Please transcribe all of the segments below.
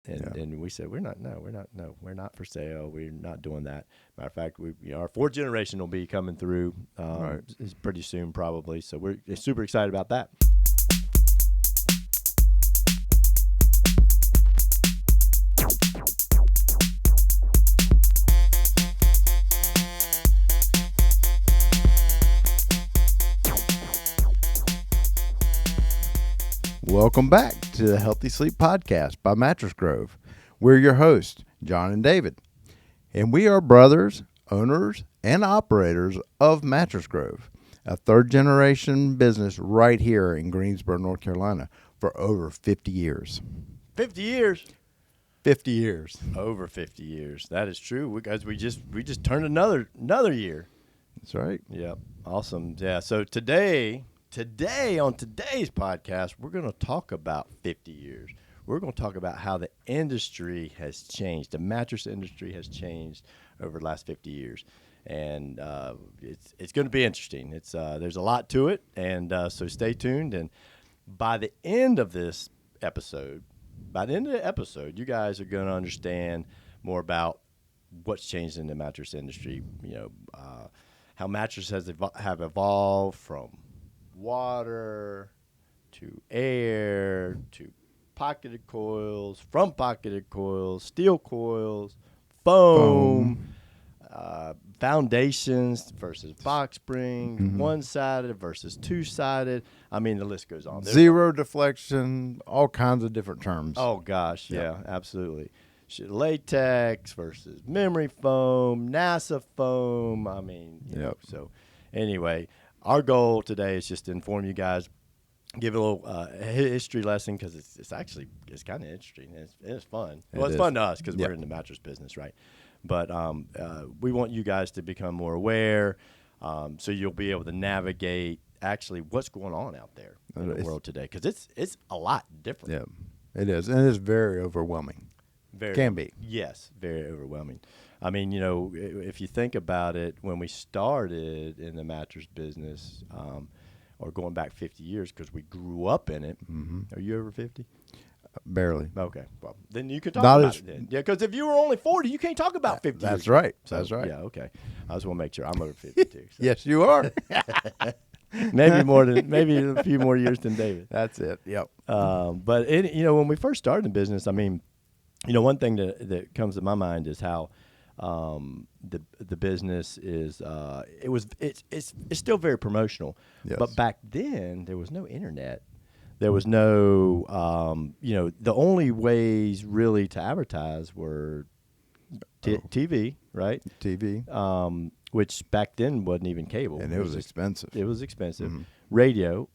And we said, we're not for sale. We're not doing that. Matter of fact, our fourth generation will be coming through pretty soon, probably. So we're super excited about that. Welcome back to the Healthy Sleep Podcast by MattressGrove. We're your hosts, John and David, and we are brothers, owners, and operators of MattressGrove, a third-generation business right here in Greensboro, North Carolina, for over 50 years. 50 years. 50 years. Over 50 years. That is true. Because we just turned another year. That's right. Yep. Awesome. Yeah. So today on today's podcast, we're going to talk about 50 years. We're going to talk about how the industry has changed. The mattress industry has changed over the last 50 years. And it's going to be interesting. There's a lot to it, and so stay tuned. And by the end of this episode, you guys are going to understand more about what's changed in the mattress industry. How mattresses have evolved from water to air to pocketed coils, from pocketed coils, steel coils, foam. Foundations versus box springs, one-sided versus two-sided. I mean, the list goes on. Zero deflection, all kinds of different terms. Oh, gosh, yeah, absolutely. Latex versus memory foam, NASA foam. I mean, so anyway, our goal today is just to inform you guys, give a little history lesson because it's kind of interesting. It's fun. Well, it's fun to us because we're in the mattress business, right? But we want you guys to become more aware, so you'll be able to navigate actually what's going on out there in the world today, because it's a lot different. Yeah, it is, and it's very overwhelming. Can be. Yes, very overwhelming. I mean, if you think about it, when we started in the mattress business, or going back 50 years, because we grew up in it. Are you over 50? Barely. Okay. Well, then you can talk about it then. Yeah, because if you were only 40, you can't talk about 50 That's years. right. So, that's right. Yeah, okay. I just want to make sure I'm over 50 too. So. Yes, you are. maybe a few more years than David. That's it. Yep. But when we first started in business, I mean, one thing that comes to my mind is how the business is it's still very promotional. Yes. But back then there was no internet. There was no the only ways really to advertise were TV, right? TV. Which back then wasn't even cable. And it was expensive. It was expensive. Radio,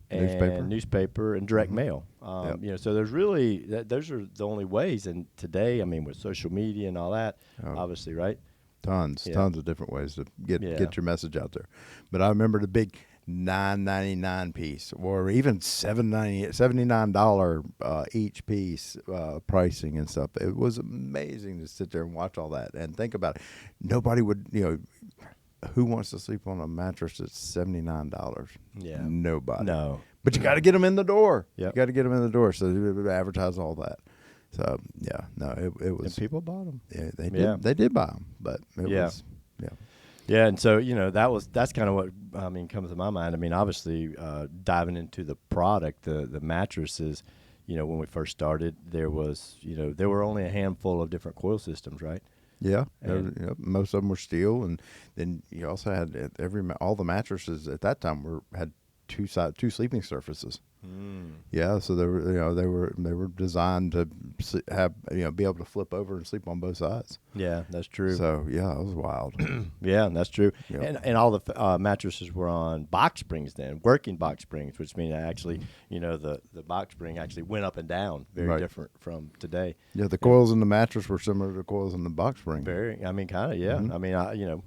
and newspaper, and direct mail. So there's really those are the only ways. And today, I mean, with social media and all that, obviously, right? Tons of different ways to get your message out there. But I remember the big $9.99 piece, or even $79 each piece pricing and stuff. It was amazing to sit there and watch all that and think about it. Nobody would, who wants to sleep on a mattress that's $79? Yeah, nobody. No, but you got to get them in the door. Yep. You got to get them in the door. So they would advertise all that. So it was. And people bought them. Yeah, they did. Yeah. They did buy them, but it was. Yeah. Yeah, and so that's kind of what comes to my mind. I mean, obviously, diving into the product, the mattresses. When we first started, there were only a handful of different coil systems, right? Yeah, most of them were steel, and then you also had all the mattresses at that time had two sleeping surfaces. Yeah, so they were designed to have be able to flip over and sleep on both sides. Yeah, that's true. So yeah, it was wild. Yeah, that's true. Yep. And all the mattresses were on box springs then, working box springs, which means actually the box spring actually went up and down, very different from today. Yeah, the coils in the mattress were similar to the coils in the box spring. Very, I mean, kind of, yeah. I mean,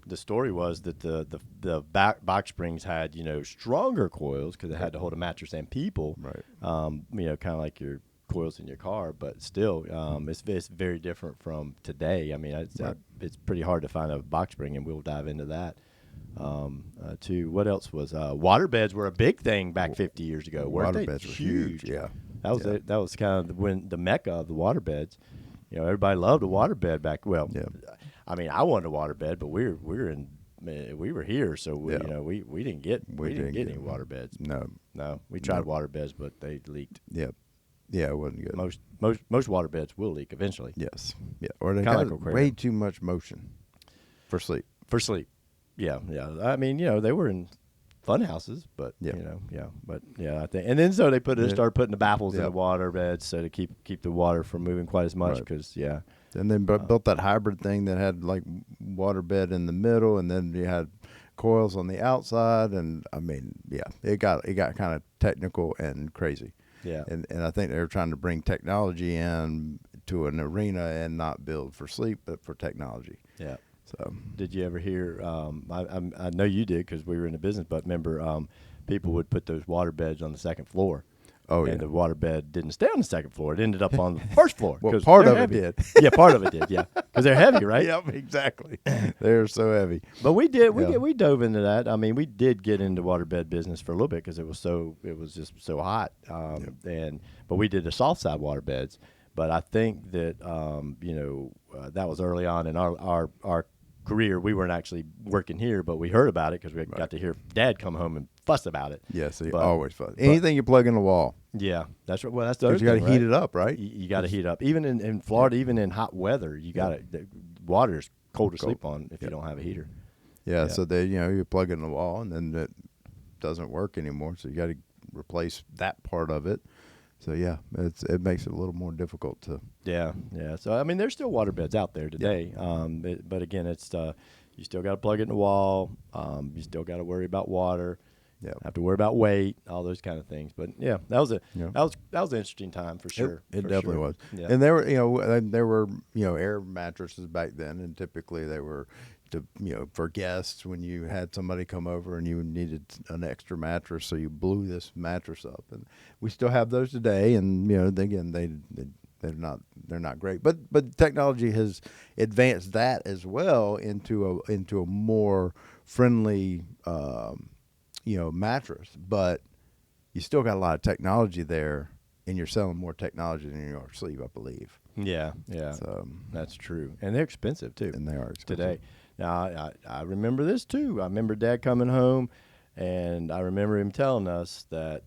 the story was that the box springs had stronger coils because it had to hold a mattress and people. Right. Kind of like your coils in your car, but still, it's very different from today. I mean, it's pretty hard to find a box spring, and we'll dive into that too. What else was water beds were a big thing back 50 years ago? Water beds were huge. Yeah. That was kind of when the mecca of the water beds. You know, everybody loved a water bed back. Well, I mean, I wanted a water bed, but we were here, so we didn't get any water beds. No, we tried water beds, but they leaked. Yep. Yeah, it wasn't good. Most water beds will leak eventually. Yes. Yeah. Or they Kinda got like way too much motion for sleep. For sleep. Yeah. I mean, they were in fun houses, but I think, and then so they started putting the baffles in the water beds so to keep the water from moving quite as much because and then built that hybrid thing that had like water bed in the middle, and then you had coils on the outside, and I mean, it got kind of technical and crazy. Yeah, and I think they were trying to bring technology in to an arena and not build for sleep, but for technology. Yeah. So, did you ever hear? I know you did because we were in the business. But remember, people would put those water beds on the second floor. Oh, and the water bed didn't stay on the second floor; it ended up on the first floor. Well, part of heavy. it did. Yeah, part of it did. Yeah, because they're heavy, right? Yep, exactly. They're so heavy. But we dove into that. I mean, we did get into waterbed business for a little bit because it was just so hot. But we did the soft side waterbeds. But I think that that was early on in our career. We weren't actually working here, but we heard about it because we got to hear Dad come home and fuss about it. Yes, always fuss. Anything you plug in the wall. Yeah, that's right. Well, that's the other thing. You got to heat it up, right? You got to heat up. Even in Florida, even in hot weather, you got the water's cold to sleep on if you don't have a heater. Yeah, so you plug it in the wall, and then it doesn't work anymore. So you got to replace that part of it. So it makes it a little more difficult to. Yeah. So I mean, there's still water beds out there today. But again, it's you still got to plug it in the wall. You still got to worry about water. Yeah. Have to worry about weight, all those kind of things. But that was that was an interesting time for sure. It definitely was. Yeah. And there were air mattresses back then, and typically they were for guests when you had somebody come over and you needed an extra mattress, so you blew this mattress up. And we still have those today, and again they're not great, but technology has advanced that as well into a more friendly mattress. But you still got a lot of technology there, and you're selling more technology than you are sleep, I believe. Yeah. So that's true, and they're expensive too. And they are expensive today. Now, I remember this, too. I remember Dad coming home, and I remember him telling us that,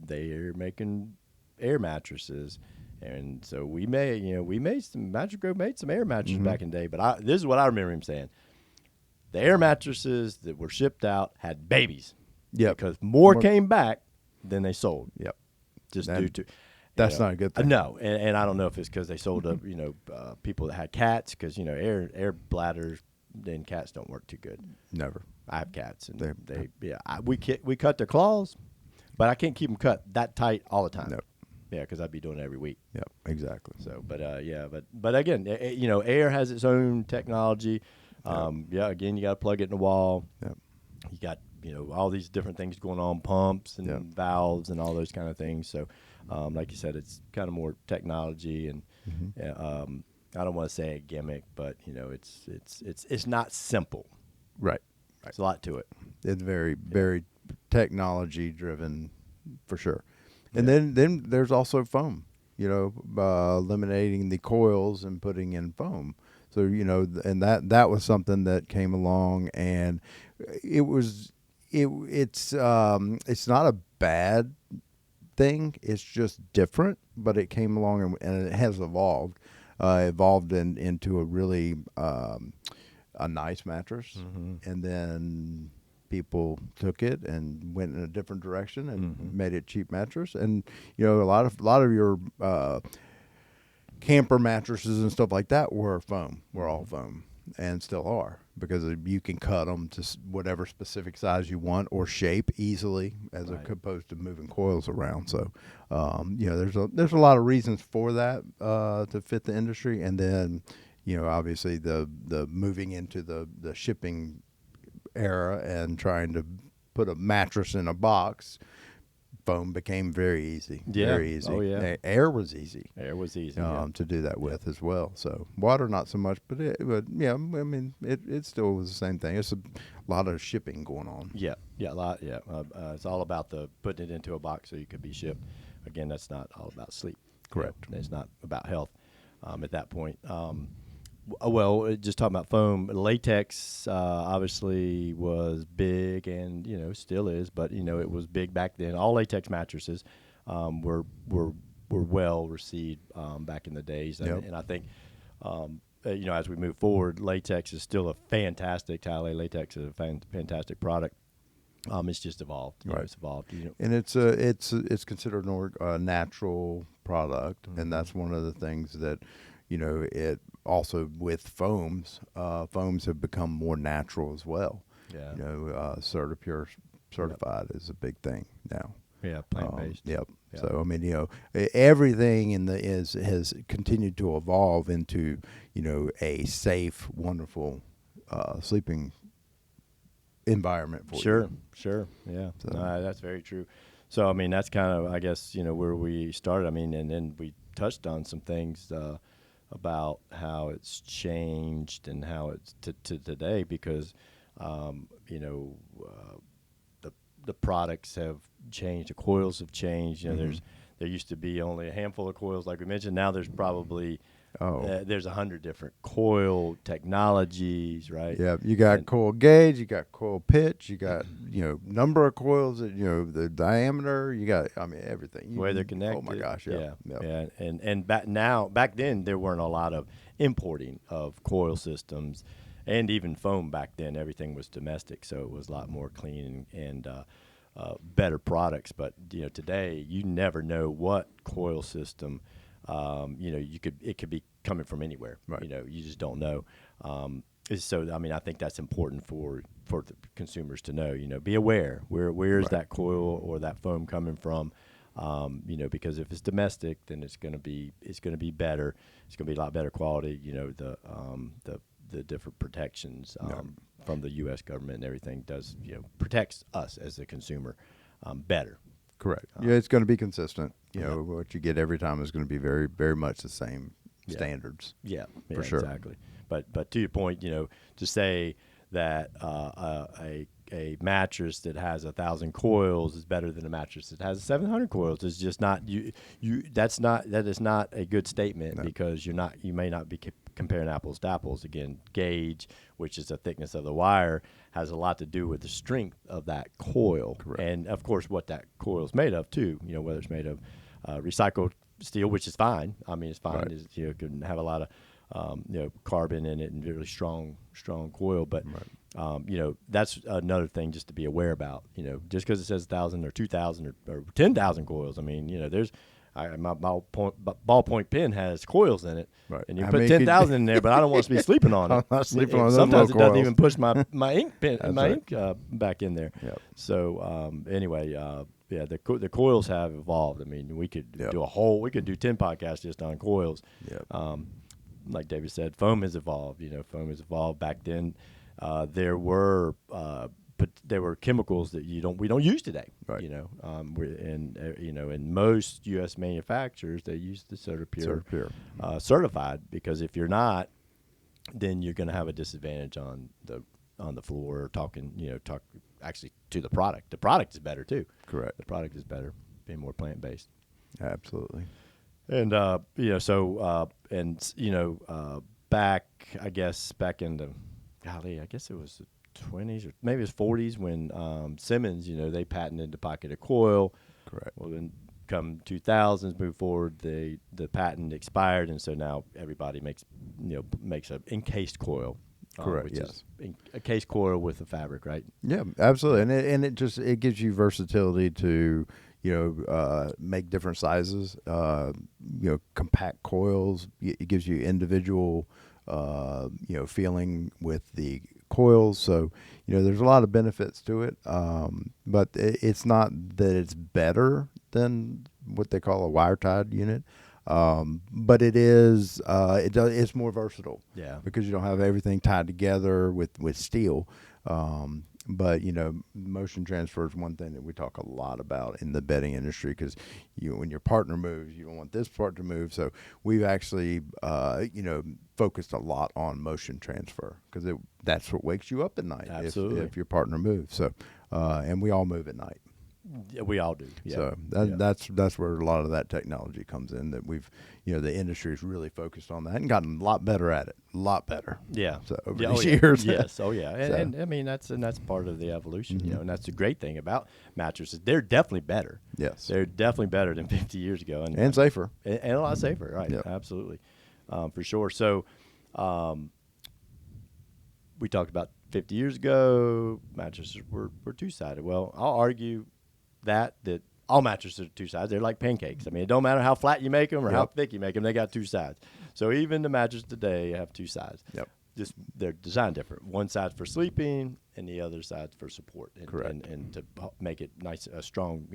they're making air mattresses. And so we made some, MattressGrove made some air mattresses back in the day. But this is what I remember him saying. The air mattresses that were shipped out had babies. Yeah. Because more came back than they sold. Yep. Due to... That's not a good thing. No, and I don't know if it's because they sold to people that had cats, because air bladders and cats don't work too good. Never. I have cats, and we cut their claws, but I can't keep them cut that tight all the time. No. Yeah, because I'd be doing it every week. Yep, exactly. So, but again, air has its own technology. Again, you got to plug it in the wall. Yep. You got all these different things going on, pumps and valves and all those kind of things. So. Like you said, it's kind of more technology, and I don't want to say a gimmick, but it's not simple. Right. There's a lot to it. It's very very technology driven, for sure. And then there's also foam. Eliminating the coils and putting in foam. So and that was something that came along, and it's not a bad thing. It's just different, but it came along and it has evolved into a really a nice mattress. And then people took it and went in a different direction and made it cheap mattress. And a lot of your camper mattresses and stuff like that were all foam, and still are, because you can cut them to whatever specific size you want or shape easily, as opposed to moving coils around. So, there's a lot of reasons for that to fit the industry, and then obviously the moving into the shipping era and trying to put a mattress in a box. Foam became very easy. Very easy. Oh, yeah. Air was easy. To do that with as well. So water, not so much, but it still was the same thing. It's a lot of shipping going on. A lot. It's all about the putting it into a box so you could be shipped. again, that's not all about sleep. Correct. You know, it's not about health at that point. Well, just talking about foam, latex obviously was big, and still is, but it was big back then. All latex mattresses were well received back in the days, and I think as we move forward, latex is still a fantastic. Tile latex is a fantastic product. It's just evolved. Right. It's evolved. And it's considered a natural product, and that's one of the things that it also with foams have become more natural as well. Yeah. Certipure certified is a big thing now. Yeah, plant based. Yep. Yep. So I mean, everything has continued to evolve into a safe, wonderful sleeping environment for you. Sure. Yeah. So. No, that's very true. So I mean, that's kind of, I guess, where we started. I mean, and then we touched on some things about how it's changed and how it's to today, because the products have changed, the coils have changed. There used to be only a handful of coils, like we mentioned. Now there's probably there's 100 different coil technologies, right? Yeah, you got coil gauge, you got coil pitch, you got number of coils, the diameter, you got everything. Where they're connected. Oh my gosh, yeah. And back then there weren't a lot of importing of coil systems, and even foam back then. Everything was domestic, so it was a lot more clean and better products. But today you never know what coil system. It could be coming from anywhere. Right. You just don't know. So I mean, I think that's important for the consumers to know. Be aware where's that coil or that foam coming from. Because if it's domestic, then it's going to be better. It's going to be a lot better quality. The different protections from the U.S. government and everything does protects us as the consumer better. Correct. It's going to be consistent. What you get every time is going to be very, very much the same standards. Yeah, for sure. Exactly. But to your point, to say that a mattress that has 1,000 coils is better than a mattress that has 700 coils is just not that is not a good statement. Because you may not be comparing apples to apples. Again, gauge, which is the thickness of the wire, has a lot to do with the strength of that coil. Correct. And of course what that coil is made of too, whether it's made of recycled steel, which is fine. I mean, it's fine. Right. It can have a lot of carbon in it and really strong coil, but that's another thing just to be aware about. Just because it says 1,000 or 2,000 or 10,000 coils, I mean, there's my ballpoint pen has coils in it, right. And you put 10,000 in there, but I don't want to be sleeping on it. I'm not sleeping on those sometimes it coils. doesn't even push my ink pen, right. ink back in there. Yep. So anyway, the coils have evolved. I mean, we could do 10 podcasts just on coils. Yep. Like David said, foam has evolved. Foam has evolved. Back then, there were chemicals that we don't use today. Right. In most U.S. manufacturers, they use the Certipure certified, because if you're not, then you're going to have a disadvantage on the floor. Talk actually to the product. The product is better too. Correct. The product is better, being more plant based. Absolutely. And back in the I guess it was the 20s or maybe it was 40s when Simmons, they patented the pocket of coil. Correct. Well, then come 2000s, move forward, the patent expired, and so now everybody makes an encased coil. Correct. Which yes. is a case coil with a fabric, right? Yeah, absolutely, and it gives you versatility to make different sizes. Compact coils. It gives you individual feeling with the coils. So there's a lot of benefits to it. But it's not that it's better than what they call a wire tied unit. But it is it's more versatile. Yeah. Because you don't have everything tied together with steel. But motion transfer is one thing that we talk a lot about in the bedding industry, because when your partner moves, you don't want this part to move. So we've actually focused a lot on motion transfer, because that's what wakes you up at night. Absolutely. If your partner moves. So and we all move at night. Yeah, we all do. Yeah. So that's where a lot of that technology comes in. That we've, the industry is really focused on that and gotten a lot better at it. A lot better. Yeah. So over Yeah, these oh, yeah. years. Yes. Oh yeah. And, So- and I mean that's part of the evolution, Mhm. and that's the great thing about mattresses. They're definitely better. Yes. They're definitely better than 50 years ago, And safer. and a lot safer. Right. Yep. Absolutely, for sure. So, we talked about 50 years ago, mattresses were two-sided. Well, I'll argue that all mattresses are two sides. They're like pancakes. I mean, it don't matter how flat you make them or how Yep. thick you make them, they got two sides. So even the mattress today have two sides. Yep. Just they're designed different. One side's for sleeping and the other side's for support. And, Correct. And to make it nice, a strong,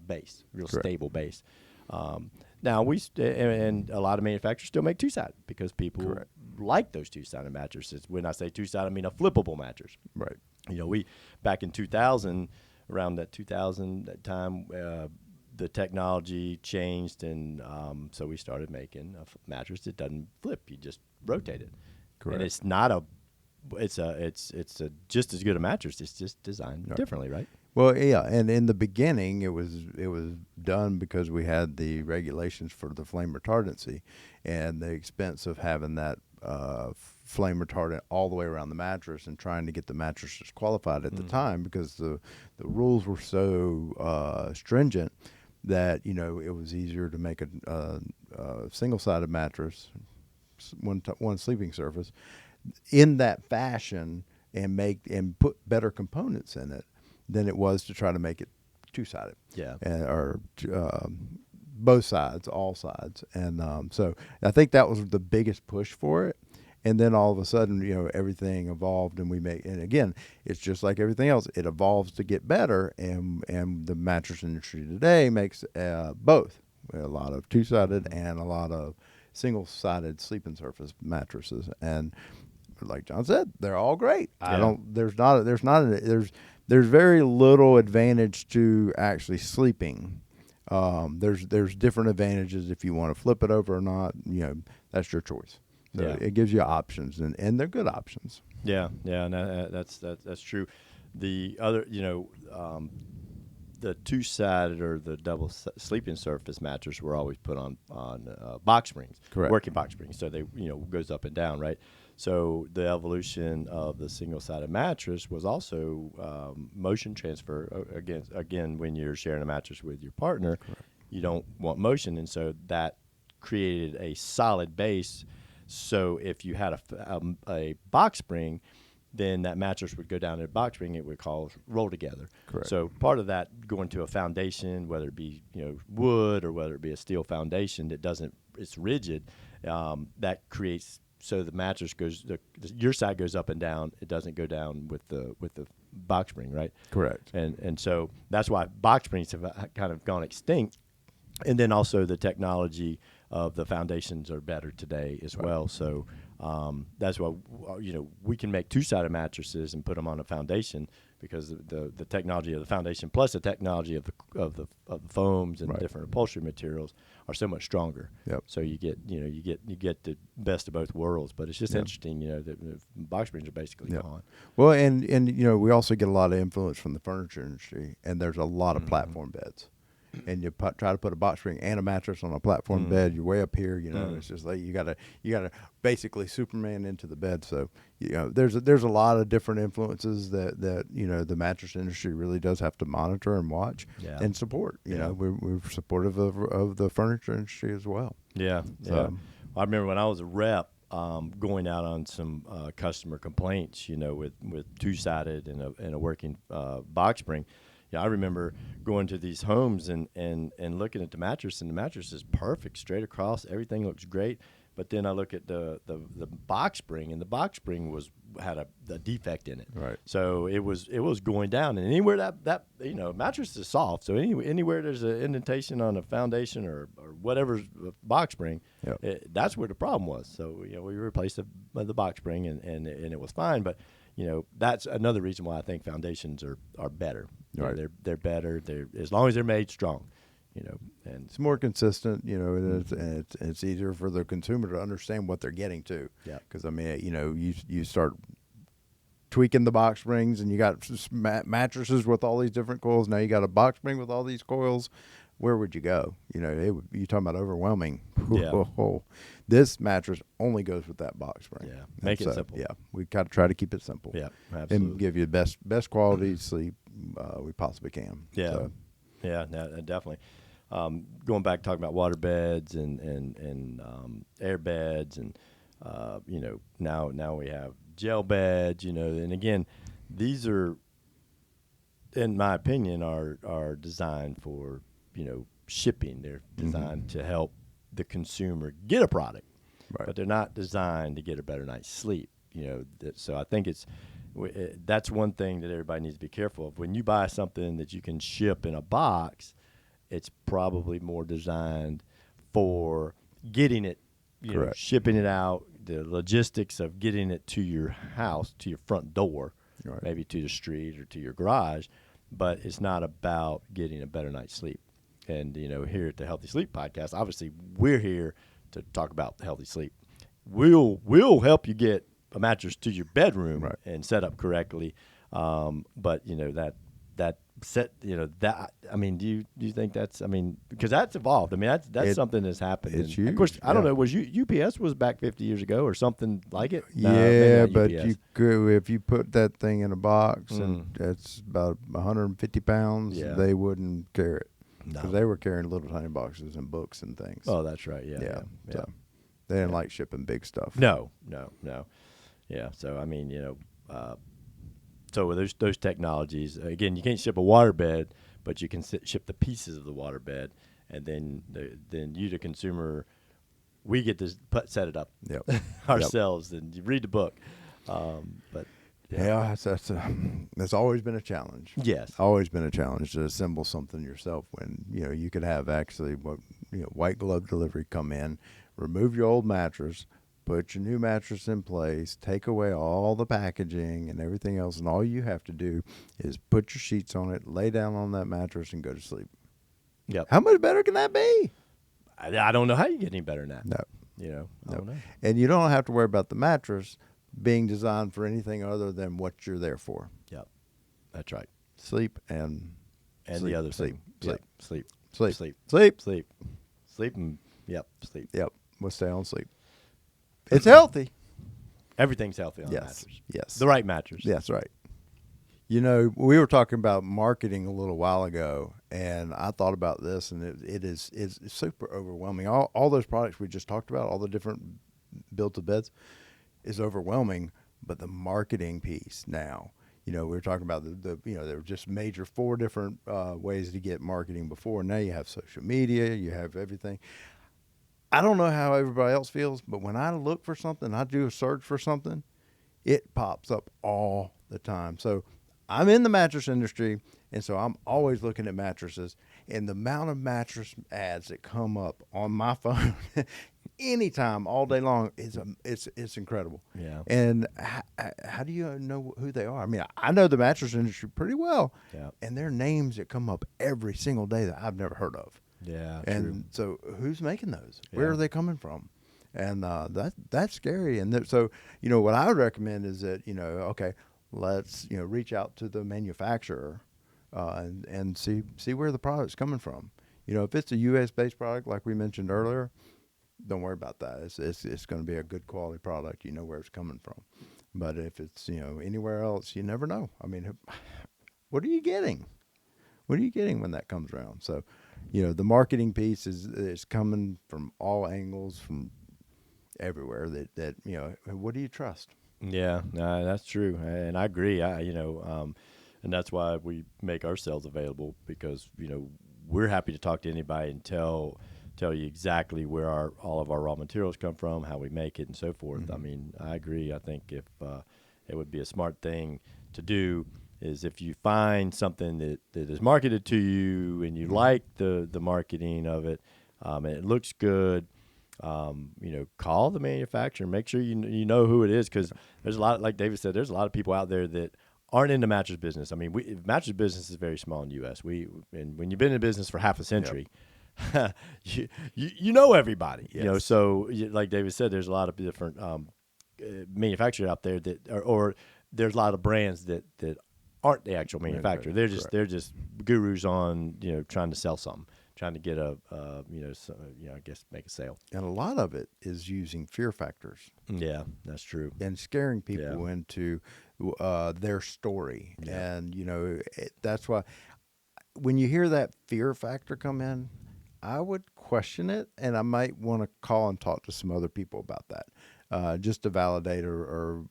base, real Correct. stable base. Now and a lot of manufacturers still make two-sided because people Correct. like those two-sided mattresses. When I say two-sided, I mean a flippable mattress. Right. We back in 2000, around that 2000 time, the technology changed, and so we started making a mattress that doesn't flip. You just rotate it. Correct. And it's not it's just as good a mattress. It's just designed Right. differently, right? Well, yeah, and in the beginning, it was done because we had the regulations for the flame retardancy, and the expense of having that flame retardant all the way around the mattress, and trying to get the mattresses qualified at the time because the rules were so stringent that it was easier to make a single-sided mattress, one sleeping surface, in that fashion, and put better components in it than it was to try to make it two-sided. Yeah. Or both sides, all sides. And so I think that was the biggest push for it. And then all of a sudden, everything evolved, and and again, it's just like everything else. It evolves to get better, and the mattress industry today makes both. A lot of two-sided and a lot of single-sided sleeping surface mattresses. And like John said, they're all great. Yeah. There's very little advantage to actually sleeping. There's different advantages if you want to flip it over or not. That's your choice. So Yeah. it gives you options, and they're good options. Yeah, and that's true. The other, the two-sided or the double sleeping surface mattress were always put on box springs, Correct. working box springs, so they goes up and down, right? So the evolution of the single-sided mattress was also motion transfer. Again, when you're sharing a mattress with your partner, you don't want motion, and so that created a solid base. So if you had a box spring, then that mattress would go down in a box spring. It would roll together. Correct. So part of that going to a foundation, whether it be wood or whether it be a steel foundation it's rigid. That creates so the mattress your side goes up and down. It doesn't go down with the box spring, right? Correct. And so that's why box springs have kind of gone extinct. And then also the technology of the foundations are better today as well. So that's why we can make two-sided mattresses and put them on a foundation because the technology of the foundation plus the technology of the foams and different upholstery materials are so much stronger. Yep. So you get the best of both worlds. But it's just interesting, that box springs are basically gone. Well, and we also get a lot of influence from the furniture industry, and there's a lot of platform beds. And you try to put a box spring and a mattress on a platform bed. You're way up here, It's just like you gotta basically Superman into the bed. So there's a lot of different influences that the mattress industry really does have to monitor and watch and support. We're supportive of the furniture industry as well. Yeah. So, I remember when I was a rep, going out on some customer complaints, with two-sided and a working box spring. I remember going to these homes and looking at the mattress, and the mattress is perfect, straight across. Everything looks great. But then I look at the box spring, and the box spring had a defect in it. Right. So it was going down, and anywhere that mattress is soft. So anywhere there's an indentation on a foundation or whatever box spring, that's where the problem was. So we replaced the box spring, and it was fine. But that's another reason why I think foundations are better. Right. They're better. They're as long as they're made strong. And it's more consistent, and it's easier for the consumer to understand what they're getting to. Yeah. Because you start tweaking the box springs, and you got mattresses with all these different coils. Now you got a box spring with all these coils. Where would you go? You're talking about overwhelming. Yeah. This mattress only goes with that box spring. Yeah, make it simple. Yeah, we got to try to keep it simple. Yeah, absolutely. And give you the best quality sleep we possibly can. Yeah, So, yeah, no, definitely. Going back talking about water beds and air beds, and now we have gel beds. And again, these are, in my opinion, are designed for shipping. They're designed to help the consumer get a product, right. but they're not designed to get a better night's sleep. So I think that's one thing that everybody needs to be careful of. When you buy something that you can ship in a box, it's probably more designed for getting it, shipping it out, the logistics of getting it to your house, to your front door, Right. maybe to the street or to your garage, but it's not about getting a better night's sleep. And, here at the Healthy Sleep Podcast, obviously we're here to talk about healthy sleep. We'll help you get a mattress to your bedroom right. and set up correctly. But that set, do you think that's, because that's evolved. That's something that's happened. It's and huge. Of course, I don't yeah. know, was UPS was back 50 years ago or something like it? Yeah, but UPS. you could, if you put that thing in a box and it's about 150 pounds, they wouldn't carry it. Because they were carrying little tiny boxes and books and things. Oh, that's right. Yeah. So they didn't like shipping big stuff. No. Yeah. So so with those technologies, again, you can't ship a water bed, but you can ship the pieces of the water bed, and then you, the consumer, we get to set it up ourselves, and you read the book. But that's always been a challenge. Yes, always been a challenge to assemble something yourself. When you could have actually white glove delivery come in, remove your old mattress, put your new mattress in place, take away all the packaging and everything else, and all you have to do is put your sheets on it, lay down on that mattress, and go to sleep. Yep. How much better can that be? I don't know how you get any better than that. No. I don't know. And you don't have to worry about the mattress being designed for anything other than what you're there for. Yep. That's right. Sleep and sleep, the other sleep. Sleep. Sleep. And sleep. Yep. We'll stay on sleep. It's healthy. Everything's healthy on a mattress. Yes. The right mattress. That's right. We were talking about marketing a little while ago, and I thought about this, and it's super overwhelming. All those products we just talked about, all the different built-to beds, is overwhelming. But the marketing piece now, we were talking about there were just major 4 different ways to get marketing before. Now you have social media, you have everything. I don't know how everybody else feels, but when I look for something, I do a search for something, it pops up all the time. So I'm in the mattress industry, and so I'm always looking at mattresses, and the amount of mattress ads that come up on my phone anytime, all day long, it's incredible. Yeah. And how do you know who they are? I know the mattress industry pretty well, and there are names that come up every single day that I've never heard of. Yeah, and so who's making those? Where are they coming from? And that's scary. And so what I would recommend is that let's reach out to the manufacturer and see where the product's coming from. If it's a U.S. based product like we mentioned earlier, don't worry about that. It's going to be a good quality product. You know where it's coming from. But if it's anywhere else, you never know. What are you getting? What are you getting when that comes around? So. The marketing piece is coming from all angles, from everywhere. That what do you trust? Yeah, that's true, and I agree. And that's why we make ourselves available, because we're happy to talk to anybody and tell you exactly where all of our raw materials come from, how we make it, and so forth. Mm-hmm. I agree. I think if it would be a smart thing to do is if you find something that is marketed to you and you like the marketing of it, and it looks good, call the manufacturer, make sure you know who it is, because there's a lot, like David said, there's a lot of people out there that aren't in the mattress business. Mattress business is very small in the U.S. And when you've been in business for half a century, you know everybody. Yes. So like David said, there's a lot of different manufacturers out there that or there's a lot of brands that aren't the actual manufacturer. They're just gurus on trying to sell something, trying to get I guess make a sale. And a lot of it is using fear factors. Yeah, that's true. And scaring people into their story. Yeah. And that's why when you hear that fear factor come in, I would question it, and I might want to call and talk to some other people about that, just to validate or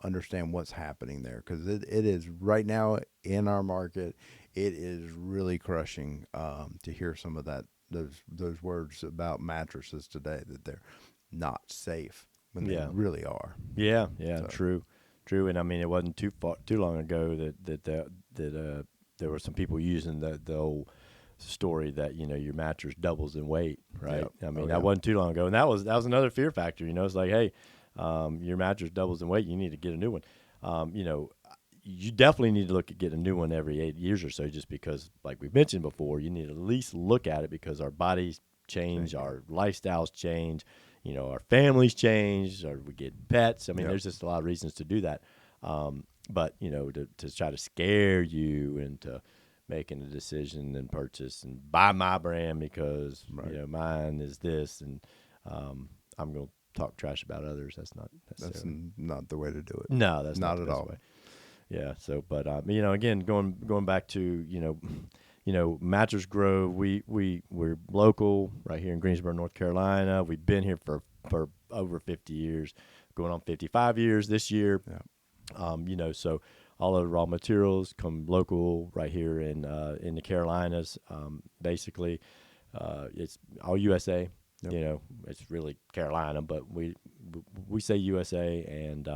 understand what's happening there. Because it is right now in our market, it is really crushing to hear some of those words about mattresses today, that they're not safe when they really are. Yeah, true. And I mean, it wasn't too long ago that there were some people using the old story that your mattress doubles in weight, right? Yep. I mean, that wasn't too long ago, and that was another fear factor. It's like, hey, your mattress doubles in weight, you need to get a new one. You definitely need to look at getting a new one every 8 years or so, just because, like we mentioned before, you need to at least look at it, because our bodies change, our lifestyles change, our families change, or we get pets. I mean, there's just a lot of reasons to do that. But to try to scare you into making a decision and purchase and buy my brand because mine is this, and I'm going to talk trash about others. That's not not the way to do it. No, that's not the at best all. way. Yeah. So, but again, going back to MattressGrove, we're local right here in Greensboro, North Carolina. We've been here for over 50 years, going on 55 years this year. Yeah. So all of the raw materials come local right here in the Carolinas. Basically, it's all USA. Yep. It's really Carolina, but we say USA, and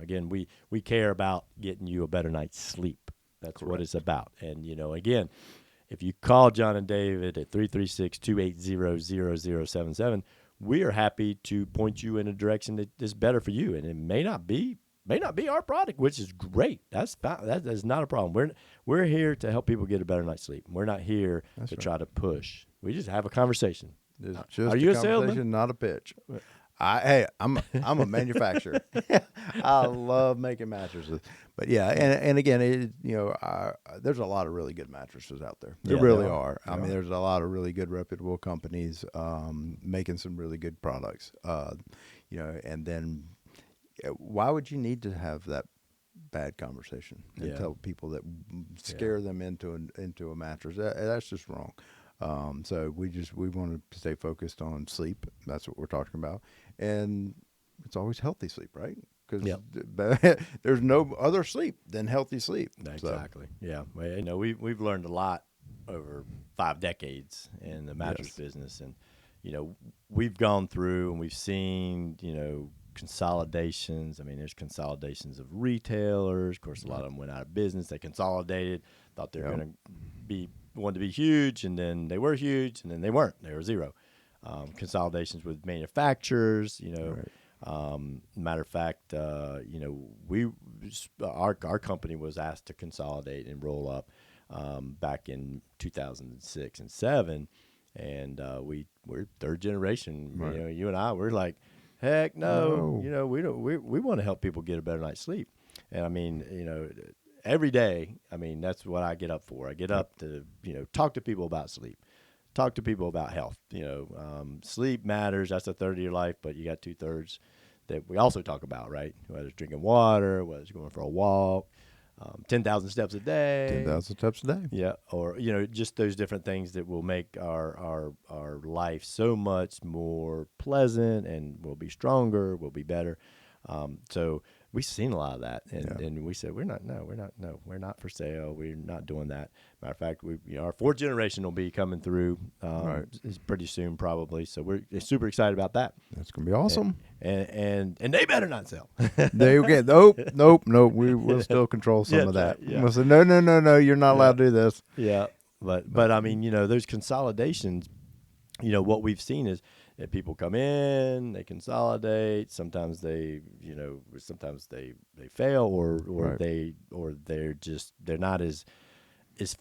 again, we care about getting you a better night's sleep. That's what it's about. And again, if you call John and David at 336-280-0077, we are happy to point you in a direction that is better for you. And it may not be our product, which is great. That is not a problem. We're here to help people get a better night's sleep. We're not here to try to push. We just have a conversation. It's just Are you a conversation, salesman? not a pitch. I'm a manufacturer. I love making mattresses, but and again, there's a lot of really good mattresses out there. There really are. I mean, there's a lot of really good reputable companies making some really good products. And then why would you need to have that bad conversation and tell people that scare them into a mattress? That's just wrong. So we want to stay focused on sleep. That's what we're talking about, and it's always healthy sleep, right? Because there's no other sleep than healthy sleep. Exactly. So. Yeah. Well, we've learned a lot over 5 decades in the mattress business, and we've gone through and we've seen consolidations. I mean, there's consolidations of retailers. Of course, a lot of them went out of business. They consolidated, thought they were going to wanted to be huge, and then they were huge, and then they weren't. They were zero. Consolidations with manufacturers, matter of fact, our company was asked to consolidate and roll up back in 2006 and 2007, and we're third generation. Right. You and I, we're like, heck no. We don't. We want to help people get a better night's sleep, and I mean, every day, I mean, that's what I get up for. I get up to, talk to people about sleep, talk to people about health. Sleep matters. That's a third of your life, but you got 2/3 that we also talk about, right? Whether it's drinking water, whether it's going for a walk, 10,000 steps a day. 10,000 steps a day. Yeah, or just those different things that will make our life so much more pleasant, and we'll be stronger, we'll be better. So we've seen a lot of that, and we said we're not for sale. We're not doing that. Matter of fact, our 4th generation will be coming through pretty soon, probably. So we're super excited about that. That's gonna be awesome. And they better not sell. They get nope. We will still control some of that. Yeah. We'll say no. You're not allowed to do this. Yeah, but I mean, those consolidations. What we've seen is that people come in, they consolidate. Sometimes they fail, or they're not as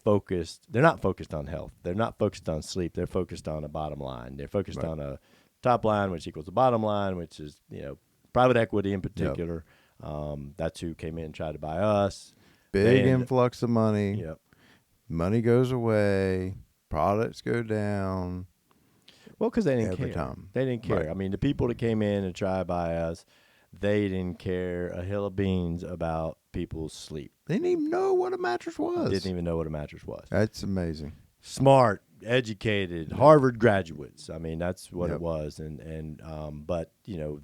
focused. They're not focused on health. They're not focused on sleep. They're focused on a bottom line. They're focused on a top line, which equals a bottom line, which is private equity in particular. That's who came in and tried to buy us. Big influx of money. Yep. Money goes away. Products go down. Well, because they didn't every care. time. They didn't care. Right. I mean, the people that came in and tried to buy us, they didn't care a hill of beans about people's sleep. They didn't even know what a mattress was. Didn't even know what a mattress was. That's amazing. Smart, educated, Harvard graduates. I mean, that's what Yep. it was. But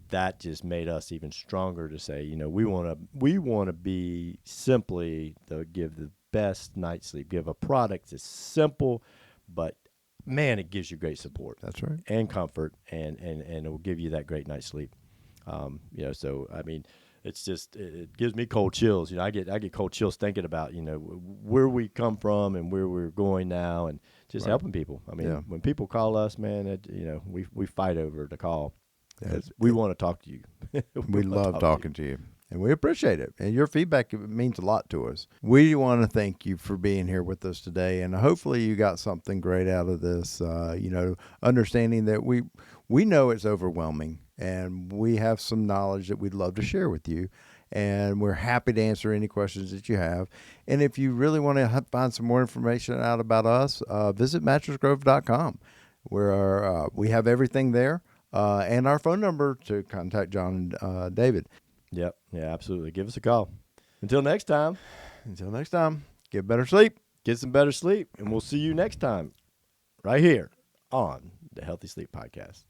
that just made us even stronger to say, we want to be simply to give the best night's sleep. Give a product that's simple, but man, it gives you great support. That's right. And comfort, and it will give you that great night's sleep. So I mean, it's just it gives me cold chills. I get cold chills thinking about where we come from and where we're going now, and just Right. helping people. I mean, when people call us, man, we fight over the call. Yes. We want to talk to you. We love talking to you. And we appreciate it. And your feedback means a lot to us. We want to thank you for being here with us today. And hopefully you got something great out of this, understanding that we know it's overwhelming and we have some knowledge that we'd love to share with you. And we're happy to answer any questions that you have. And if you really want to find some more information out about us, visit MattressGrove.com, where we have everything there. And our phone number to contact John and David. Yep. Yeah, absolutely. Give us a call. Until next time, Get better sleep. get some better sleep, and we'll see you next time right here on the Healthy Sleep Podcast.